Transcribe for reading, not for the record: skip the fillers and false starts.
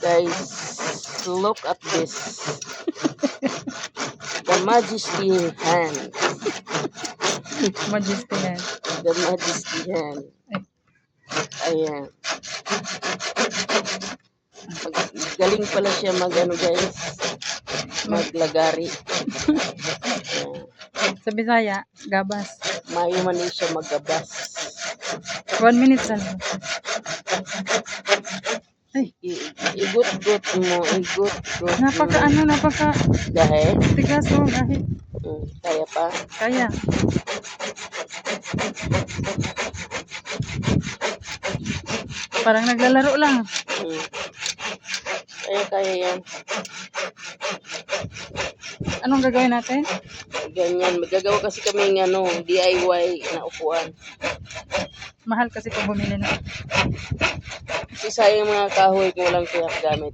Guys, look at this. The Majesty hand. Majesty hand. The Majesty hand. Ayan. Galing pala siya mag-ano guys. Maglagari. Sa Bisaya, gabas. Mayo man din siya maggabas. 1 minute sa lang. Ay, Igut-gut mo. Igut-gut napaka Dahil? tigas oh, dahil. Kaya pa? Kaya. Parang naglalaro lang. Kaya yan. Anong gagawin natin? Ganyan. Magagawa kasi kami ng DIY na upuan. Mahal kasi kung bumili na. Kasi sayang mga kahoy kung walang tiyak gamit.